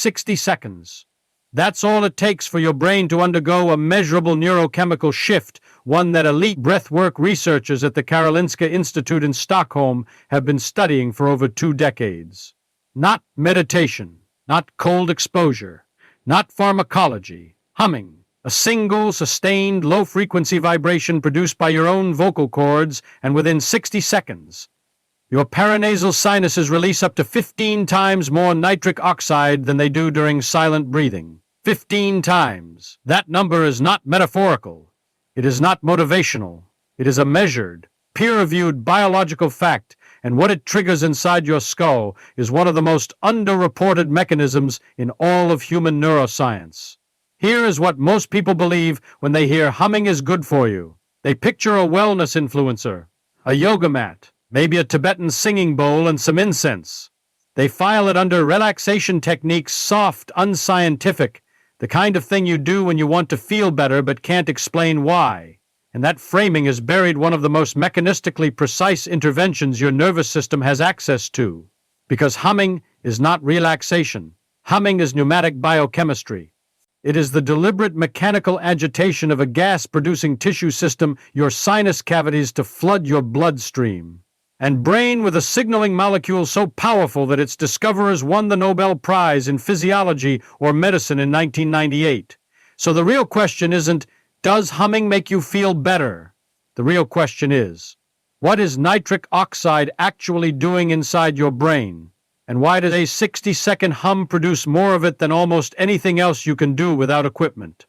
60 seconds. That's all it takes for your brain to undergo a measurable neurochemical shift, one that elite breathwork researchers at the Karolinska Institute in Stockholm have been studying for over 2 decades. Not meditation, not cold exposure, not pharmacology. Humming, a single, sustained, low-frequency vibration produced by your own vocal cords, and within 60 seconds, your paranasal sinuses release up to 15 times more nitric oxide than they do during silent breathing. 15 times. That number is not metaphorical. It is not motivational. It is a measured, peer-reviewed biological fact, and what it triggers inside your skull is one of the most underreported mechanisms in all of human neuroscience. Here is what most people believe when they hear humming is good for you. They picture a wellness influencer, a yoga mat, maybe a Tibetan singing bowl and some incense. They file it under relaxation techniques, soft, unscientific, the kind of thing you do when you want to feel better but can't explain why. And that framing has buried one of the most mechanistically precise interventions your nervous system has access to. Because humming is not relaxation. Humming is pneumatic biochemistry. It is the deliberate mechanical agitation of a gas-producing tissue system, your sinus cavities, to flood your bloodstream and brain with a signaling molecule so powerful that its discoverers won the Nobel Prize in Physiology or Medicine in 1998. So the real question isn't, does humming make you feel better? The real question is, what is nitric oxide actually doing inside your brain? And why does a 60-second hum produce more of it than almost anything else you can do without equipment?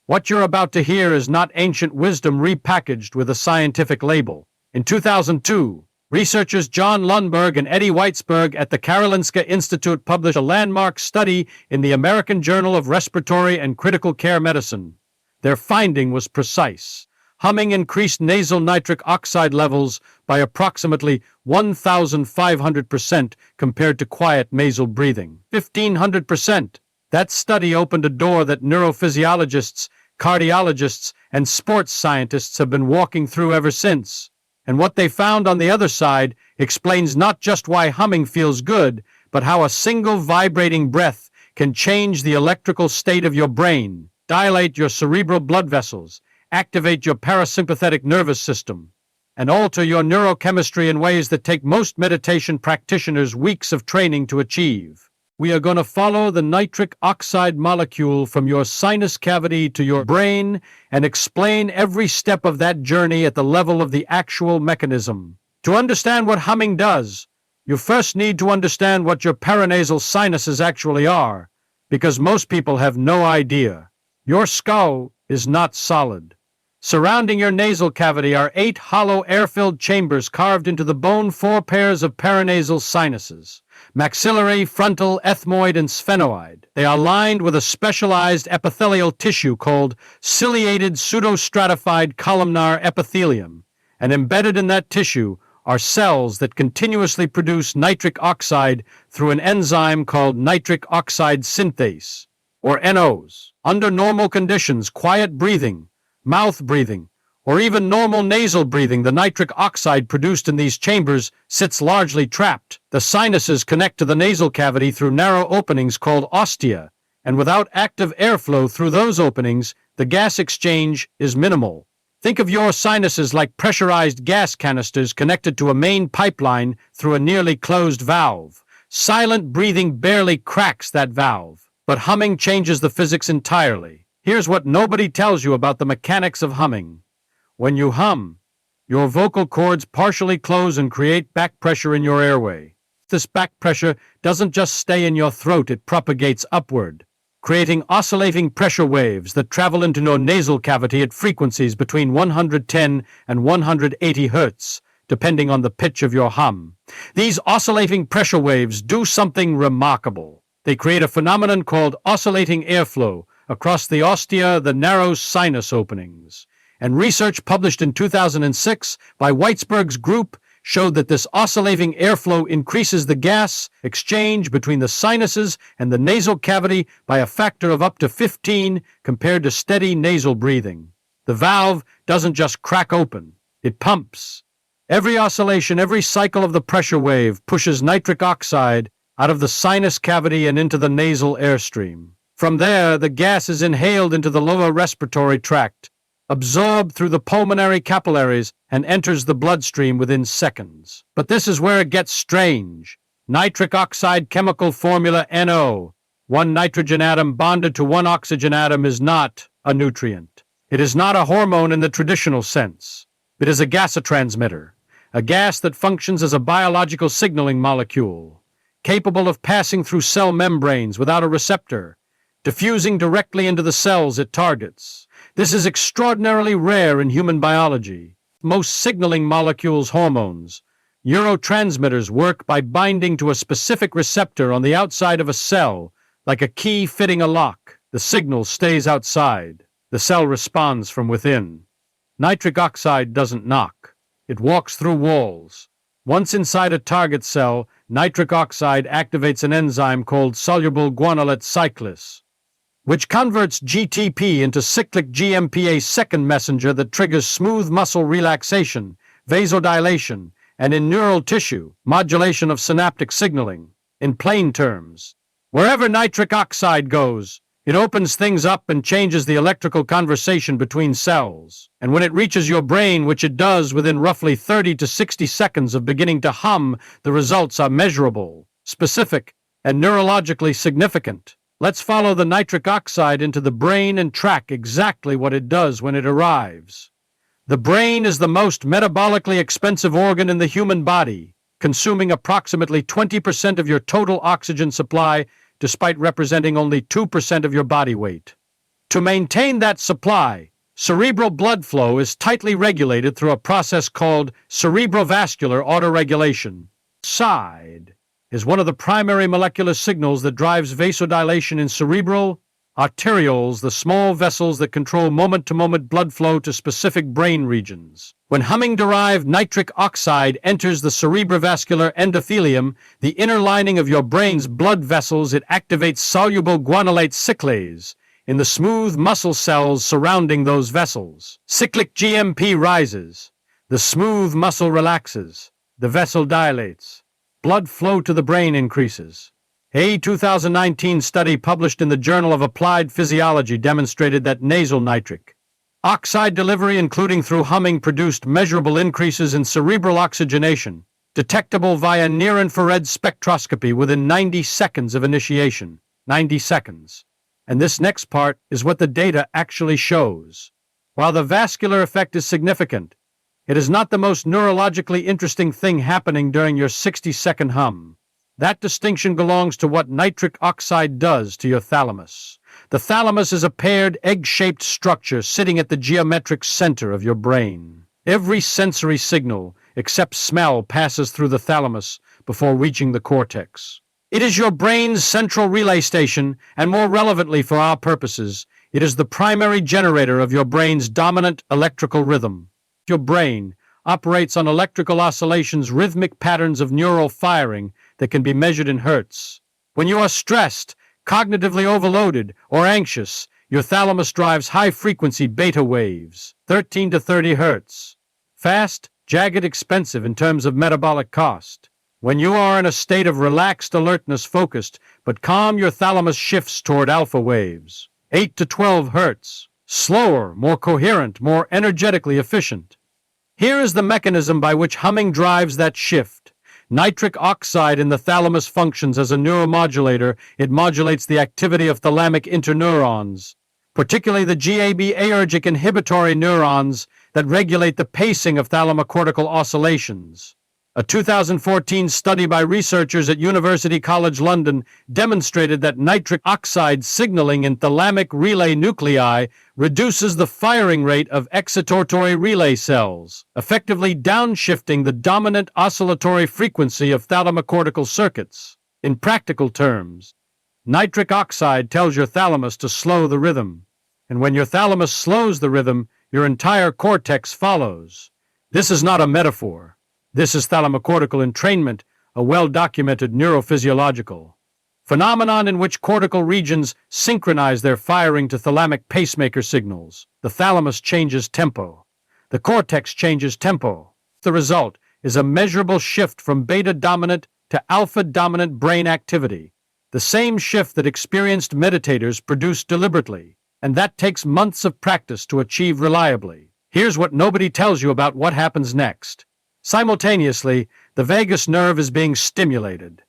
What you're about to hear is not ancient wisdom repackaged with a scientific label. In 2002, researchers John Lundberg and Eddie Weitzberg at the Karolinska Institute published a landmark study in the American Journal of Respiratory and Critical Care Medicine. Their finding was precise. Humming increased nasal nitric oxide levels by approximately 1,500% compared to quiet nasal breathing. 1,500%. That study opened a door that neurophysiologists, cardiologists, and sports scientists have been walking through ever since. And what they found on the other side explains not just why humming feels good, but how a single vibrating breath can change the electrical state of your brain, dilate your cerebral blood vessels, activate your parasympathetic nervous system, and alter your neurochemistry in ways that take most meditation practitioners weeks of training to achieve. We are going to follow the nitric oxide molecule from your sinus cavity to your brain and explain every step of that journey at the level of the actual mechanism. To understand what humming does, you first need to understand what your paranasal sinuses actually are, because most people have no idea. Your skull is not solid. Surrounding your nasal cavity are 8 hollow air-filled chambers carved into the bone, 4 pairs of paranasal sinuses: maxillary, frontal, ethmoid, and sphenoid. They are lined with a specialized epithelial tissue called ciliated pseudostratified columnar epithelium, and embedded in that tissue are cells that continuously produce nitric oxide through an enzyme called nitric oxide synthase, or NOs. Under normal conditions, quiet breathing, mouth breathing, or even normal nasal breathing, the nitric oxide produced in these chambers sits largely trapped. The sinuses connect to the nasal cavity through narrow openings called ostia, and without active airflow through those openings, the gas exchange is minimal. Think of your sinuses like pressurized gas canisters connected to a main pipeline through a nearly closed valve. Silent breathing barely cracks that valve, but humming changes the physics entirely. Here's what nobody tells you about the mechanics of humming. When you hum, your vocal cords partially close and create back pressure in your airway. This back pressure doesn't just stay in your throat, it propagates upward, creating oscillating pressure waves that travel into your nasal cavity at frequencies between 110 and 180 Hz, depending on the pitch of your hum. These oscillating pressure waves do something remarkable. They create a phenomenon called oscillating airflow across the ostia, the narrow sinus openings. And research published in 2006 by Weitzberg's group showed that this oscillating airflow increases the gas exchange between the sinuses and the nasal cavity by a factor of up to 15 compared to steady nasal breathing. The valve doesn't just crack open, it pumps. Every oscillation, every cycle of the pressure wave pushes nitric oxide out of the sinus cavity and into the nasal airstream. From there, the gas is inhaled into the lower respiratory tract, absorbed through the pulmonary capillaries, and enters the bloodstream within seconds. But this is where it gets strange. Nitric oxide chemical formula NO. One nitrogen atom bonded to one oxygen atom is not a nutrient. It is not a hormone in the traditional sense. It is a gasotransmitter, a gas that functions as a biological signaling molecule, capable of passing through cell membranes without a receptor, diffusing directly into the cells it targets. This is extraordinarily rare in human biology. Most signaling molecules, hormones, neurotransmitters, work by binding to a specific receptor on the outside of a cell, like a key fitting a lock. The signal stays outside. The cell responds from within. Nitric oxide doesn't knock. It walks through walls. Once inside a target cell, nitric oxide activates an enzyme called soluble guanylate cyclase, which converts GTP into cyclic GMP, a second messenger that triggers smooth muscle relaxation, vasodilation, and in neural tissue, modulation of synaptic signaling. In plain terms, wherever nitric oxide goes, it opens things up and changes the electrical conversation between cells. And when it reaches your brain, which it does within roughly 30 to 60 seconds of beginning to hum, the results are measurable, specific, and neurologically significant. Let's follow the nitric oxide into the brain and track exactly what it does when it arrives. The brain is the most metabolically expensive organ in the human body, consuming approximately 20% of your total oxygen supply, despite representing only 2% of your body weight. To maintain that supply, cerebral blood flow is tightly regulated through a process called cerebrovascular autoregulation. SIDE is one of the primary molecular signals that drives vasodilation in cerebral arterioles, the small vessels that control moment-to-moment blood flow to specific brain regions. When humming-derived nitric oxide enters the cerebrovascular endothelium, the inner lining of your brain's blood vessels, it activates soluble guanylate cyclase in the smooth muscle cells surrounding those vessels. Cyclic GMP rises. The smooth muscle relaxes. The vessel dilates. Blood flow to the brain increases. A 2019 study published in the Journal of Applied Physiology demonstrated that nasal nitric oxide delivery, including through humming, produced measurable increases in cerebral oxygenation, detectable via near-infrared spectroscopy within 90 seconds of initiation. 90 seconds. And this next part is what the data actually shows. While the vascular effect is significant, it is not the most neurologically interesting thing happening during your 60-second hum. That distinction belongs to what nitric oxide does to your thalamus. The thalamus is a paired, egg-shaped structure sitting at the geometric center of your brain. Every sensory signal, except smell, passes through the thalamus before reaching the cortex. It is your brain's central relay station, and more relevantly for our purposes, it is the primary generator of your brain's dominant electrical rhythm. Your brain operates on electrical oscillations, rhythmic patterns of neural firing that can be measured in hertz. When you are stressed, cognitively overloaded, or anxious, your thalamus drives high-frequency beta waves, 13 to 30 hertz. Fast, jagged, expensive in terms of metabolic cost. When you are in a state of relaxed alertness, focused, but calm, your thalamus shifts toward alpha waves, 8 to 12 hertz. Slower, more coherent, more energetically efficient. Here is the mechanism by which humming drives that shift. Nitric oxide in the thalamus functions as a neuromodulator. It modulates the activity of thalamic interneurons, particularly the GABAergic inhibitory neurons that regulate the pacing of thalamocortical oscillations. A 2014 study by researchers at University College London demonstrated that nitric oxide signaling in thalamic relay nuclei reduces the firing rate of excitatory relay cells, effectively downshifting the dominant oscillatory frequency of thalamocortical circuits. In practical terms, nitric oxide tells your thalamus to slow the rhythm, and when your thalamus slows the rhythm, your entire cortex follows. This is not a metaphor. This is thalamocortical entrainment, a well-documented neurophysiological phenomenon in which cortical regions synchronize their firing to thalamic pacemaker signals. The thalamus changes tempo. The cortex changes tempo. The result is a measurable shift from beta-dominant to alpha-dominant brain activity, the same shift that experienced meditators produce deliberately, and that takes months of practice to achieve reliably. Here's what nobody tells you about what happens next. Simultaneously, the vagus nerve is being stimulated.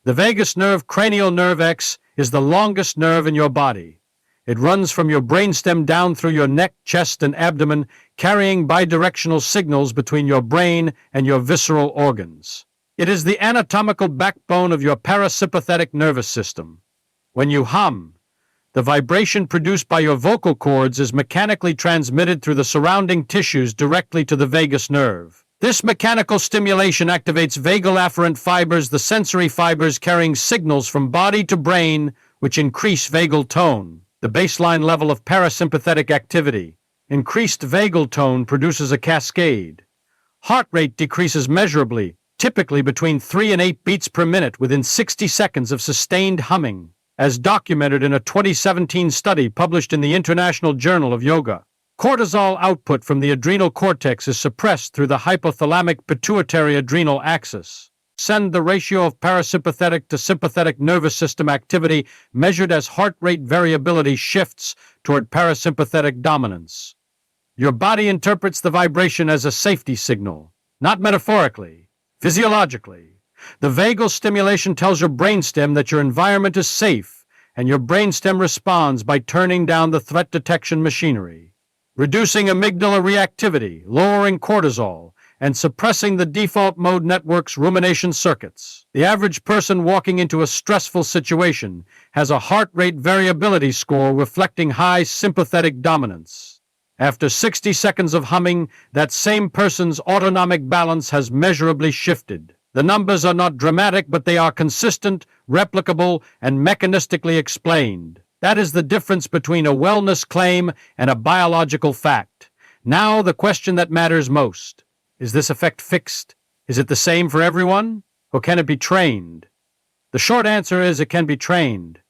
The vagus nerve, cranial nerve X, is the longest nerve in your body. It runs from your brainstem down through your neck, chest, and abdomen, carrying bidirectional signals between your brain and your visceral organs. It is the anatomical backbone of your parasympathetic nervous system. When you hum, the vibration produced by your vocal cords is mechanically transmitted through the surrounding tissues directly to the vagus nerve. This mechanical stimulation activates vagal afferent fibers, the sensory fibers carrying signals from body to brain, which increase vagal tone, the baseline level of parasympathetic activity. Increased vagal tone produces a cascade. Heart rate decreases measurably, typically between 3 and 8 beats per minute within 60 seconds of sustained humming, as documented in a 2017 study published in the International Journal of Yoga. Cortisol output from the adrenal cortex is suppressed through the hypothalamic pituitary adrenal axis. The ratio of parasympathetic to sympathetic nervous system activity measured as heart rate variability shifts toward parasympathetic dominance. Your body interprets the vibration as a safety signal, not metaphorically, physiologically. The vagal stimulation tells your brainstem that your environment is safe, and your brainstem responds by turning down the threat detection machinery, reducing amygdala reactivity, lowering cortisol, and suppressing the default mode network's rumination circuits. The average person walking into a stressful situation has a heart rate variability score reflecting high sympathetic dominance. After 60 seconds of humming, that same person's autonomic balance has measurably shifted. The numbers are not dramatic, but they are consistent, replicable, and mechanistically explained. That is the difference between a wellness claim and a biological fact. Now, the question that matters most. Is this effect fixed? Is it the same for everyone? Or can it be trained? The short answer is it can be trained.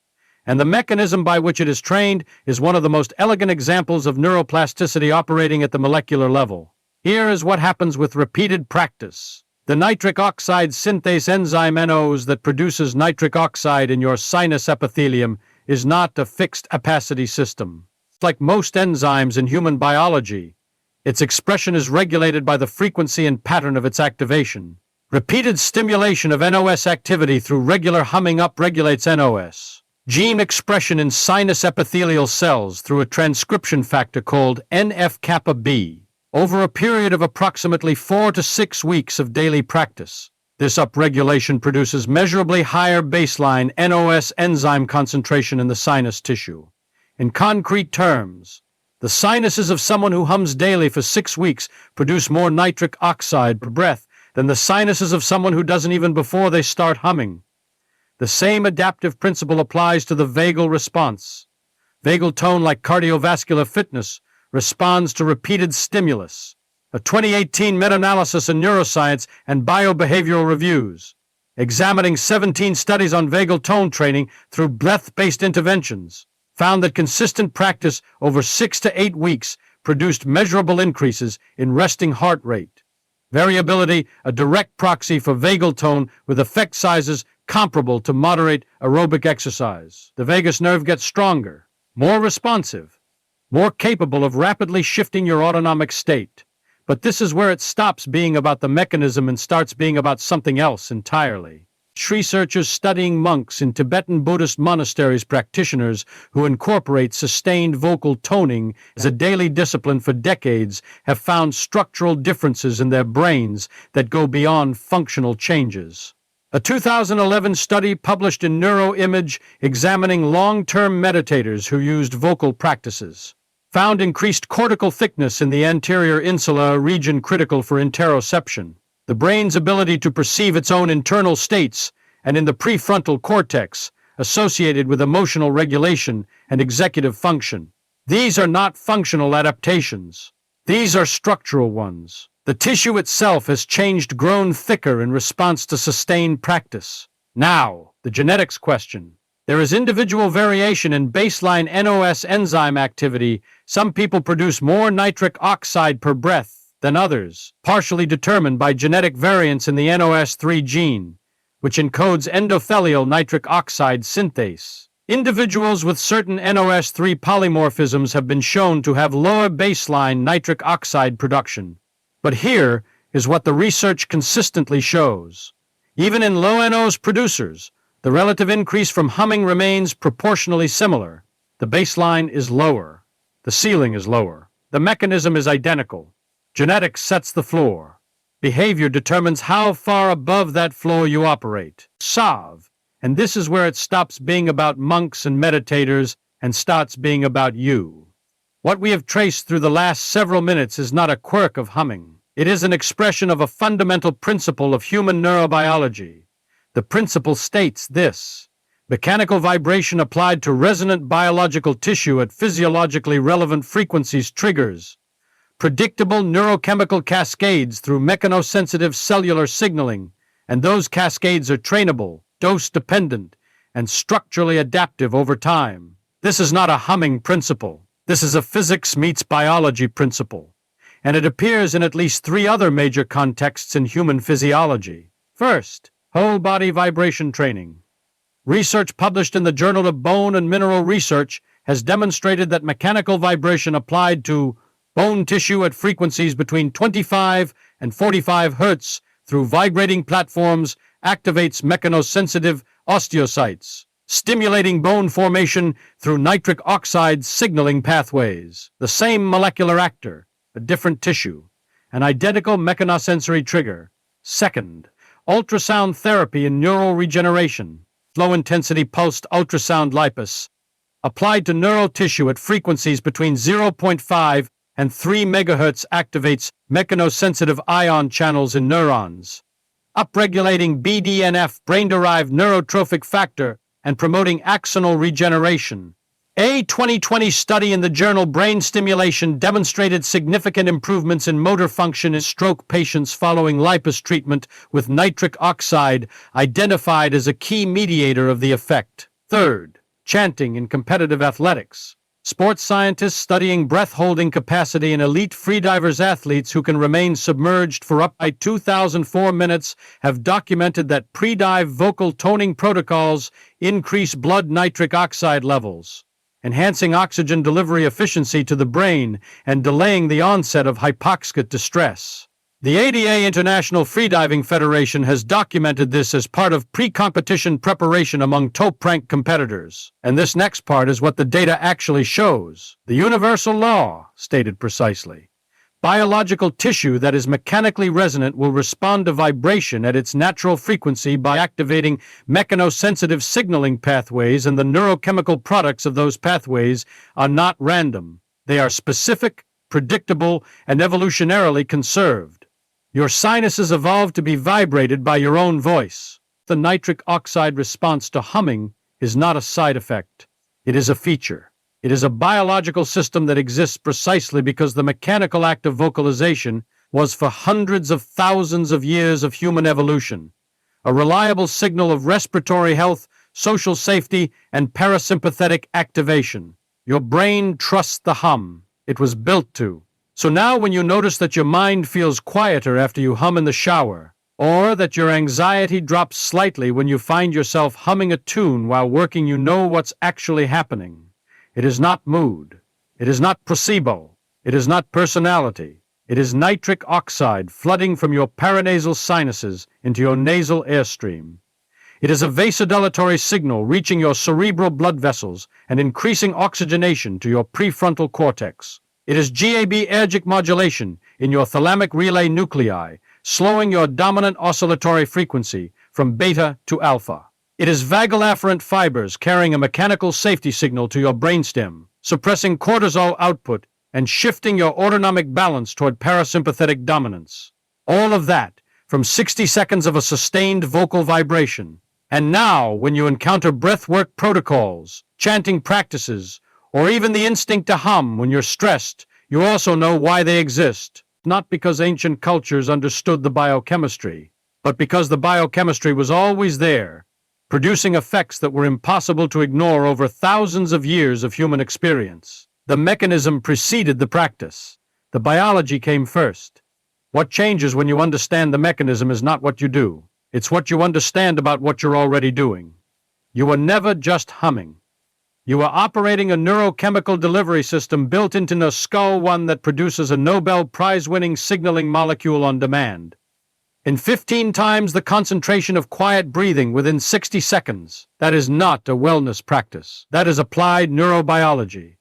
And the mechanism by which it is trained is one of the most elegant examples of neuroplasticity operating at the molecular level. Here is what happens with repeated practice. The nitric oxide synthase enzyme NOs that produces nitric oxide in your sinus epithelium is not a fixed opacity system. Like most enzymes in human biology, its expression is regulated by the frequency and pattern of its activation. Repeated stimulation of NOS activity through regular humming upregulates NOS gene expression in sinus epithelial cells through a transcription factor called NF-kappa B. Over a period of approximately 4 to 6 weeks of daily practice, this upregulation produces measurably higher baseline NOS enzyme concentration in the sinus tissue. In concrete terms, the sinuses of someone who hums daily for 6 weeks produce more nitric oxide per breath than the sinuses of someone who doesn't even before they start humming. The same adaptive principle applies to the vagal response. Vagal tone, like cardiovascular fitness, responds to repeated stimulus. A 2018 meta-analysis in Neuroscience and Biobehavioral Reviews, examining 17 studies on vagal tone training through breath-based interventions, found that consistent practice over 6 to 8 weeks produced measurable increases in resting heart rate. Variability, a direct proxy for vagal tone with effect sizes comparable to moderate aerobic exercise. The vagus nerve gets stronger, more responsive, more capable of rapidly shifting your autonomic state. But this is where it stops being about the mechanism and starts being about something else entirely. Researchers studying monks in Tibetan Buddhist monasteries, practitioners who incorporate sustained vocal toning as a daily discipline for decades, have found structural differences in their brains that go beyond functional changes. A 2011 study published in Neuroimage examining long-term meditators who used vocal practices found increased cortical thickness in the anterior insula, a region critical for interoception, the brain's ability to perceive its own internal states, and in the prefrontal cortex, associated with emotional regulation and executive function. These are not functional adaptations. These are structural ones. The tissue itself has changed, grown thicker in response to sustained practice. Now, the genetics question. There is individual variation in baseline NOS enzyme activity. Some people produce more nitric oxide per breath than others, partially determined by genetic variants in the NOS3 gene. which encodes endothelial nitric oxide synthase. Individuals with certain NOS3 polymorphisms have been shown to have lower baseline nitric oxide production. But here is what the research consistently shows. Even in low NOS producers, the relative increase from humming remains proportionally similar. The baseline is lower. The ceiling is lower. The mechanism is identical. Genetics sets the floor. Behavior determines how far above that floor you operate. Salve. And this is where it stops being about monks and meditators and starts being about you. What we have traced through the last several minutes is not a quirk of humming. It is an expression of a fundamental principle of human neurobiology. The principle states this: mechanical vibration applied to resonant biological tissue at physiologically relevant frequencies triggers predictable neurochemical cascades through mechanosensitive cellular signaling, and those cascades are trainable, dose-dependent, and structurally adaptive over time. This is not a humming principle. This is a physics meets biology principle, and it appears in at least 3 other major contexts in human physiology. First, whole-body vibration training. Research published in the Journal of Bone and Mineral Research has demonstrated that mechanical vibration applied to bone tissue at frequencies between 25 and 45 Hz through vibrating platforms activates mechanosensitive osteocytes, stimulating bone formation through nitric oxide signaling pathways. The same molecular actor, a different tissue, an identical mechanosensory trigger. Second, ultrasound therapy in neural regeneration. Low-intensity pulsed ultrasound lipase, applied to neural tissue at frequencies between 0.5 and 3 MHz activates mechanosensitive ion channels in neurons, upregulating BDNF, brain-derived neurotrophic factor, and promoting axonal regeneration. A 2020 study in the journal Brain Stimulation demonstrated significant improvements in motor function in stroke patients following lipase treatment with nitric oxide, identified as a key mediator of the effect. Third, chanting in competitive athletics. Sports scientists studying breath-holding capacity in elite freedivers athletes who can remain submerged for up to 2,004 minutes have documented that pre-dive vocal toning protocols increase blood nitric oxide levels, enhancing oxygen delivery efficiency to the brain and delaying the onset of hypoxic distress. The ADA International Freediving Federation has documented this as part of pre-competition preparation among top rank competitors. And this next part is what the data actually shows. The universal law, stated precisely. Biological tissue that is mechanically resonant will respond to vibration at its natural frequency by activating mechanosensitive signaling pathways, and the neurochemical products of those pathways are not random. They are specific, predictable, and evolutionarily conserved. Your sinuses evolved to be vibrated by your own voice. The nitric oxide response to humming is not a side effect. It is a feature. It is a biological system that exists precisely because the mechanical act of vocalization was for hundreds of thousands of years of human evolution, a reliable signal of respiratory health, social safety, and parasympathetic activation. Your brain trusts the hum. It was built to. So now when you notice that your mind feels quieter after you hum in the shower, or that your anxiety drops slightly when you find yourself humming a tune while working, you know what's actually happening. It is not mood. It is not placebo. It is not personality. It is nitric oxide flooding from your paranasal sinuses into your nasal airstream. It is a vasodilatory signal reaching your cerebral blood vessels and increasing oxygenation to your prefrontal cortex. It is GABergic modulation in your thalamic relay nuclei, slowing your dominant oscillatory frequency from beta to alpha. It is vagal afferent fibers carrying a mechanical safety signal to your brainstem, suppressing cortisol output and shifting your autonomic balance toward parasympathetic dominance. All of that from 60 seconds of a sustained vocal vibration. And now, when you encounter breathwork protocols, chanting practices, or even the instinct to hum when you're stressed, you also know why they exist. Not because ancient cultures understood the biochemistry, but because the biochemistry was always there, producing effects that were impossible to ignore over thousands of years of human experience. The mechanism preceded the practice. The biology came first. What changes when you understand the mechanism is not what you do. It's what you understand about what you're already doing. You were never just humming. You were operating a neurochemical delivery system built into the skull, one that produces a Nobel Prize-winning signaling molecule on demand. In 15 times the concentration of quiet breathing within 60 seconds. That is not a wellness practice. That is applied neurobiology.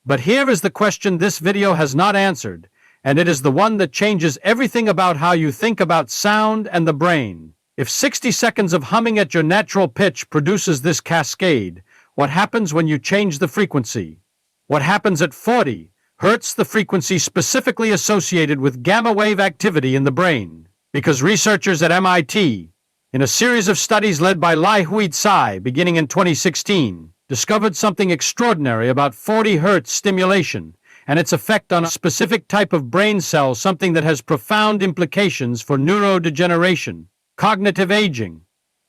But here is the question this video has not answered, and it is the one that changes everything about how you think about sound and the brain. If 60 seconds of humming at your natural pitch produces this cascade, what happens when you change the frequency? What happens at 40 hertz, the frequency specifically associated with gamma wave activity in the brain? Because researchers at MIT, in a series of studies led by Lai-Hui Tsai beginning in 2016, discovered something extraordinary about 40 hertz stimulation and its effect on a specific type of brain cell, something that has profound implications for neurodegeneration, cognitive aging,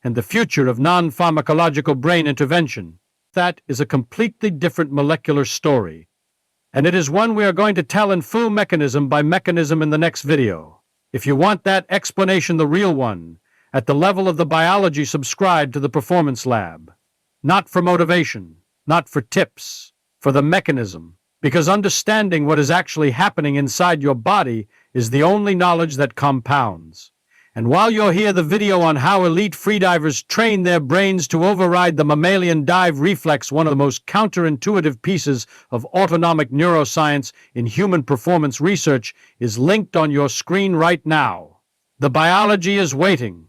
and the future of non-pharmacological brain intervention. That is a completely different molecular story, and it is one we are going to tell in full mechanism by mechanism in the next video. If you want that explanation, the real one, at the level of the biology, subscribe to the Performance Lab. Not for motivation, not for tips, for the mechanism, because understanding what is actually happening inside your body is the only knowledge that compounds. And while you're here, the video on how elite freedivers train their brains to override the mammalian dive reflex, one of the most counterintuitive pieces of autonomic neuroscience in human performance research, is linked on your screen right now. The biology is waiting.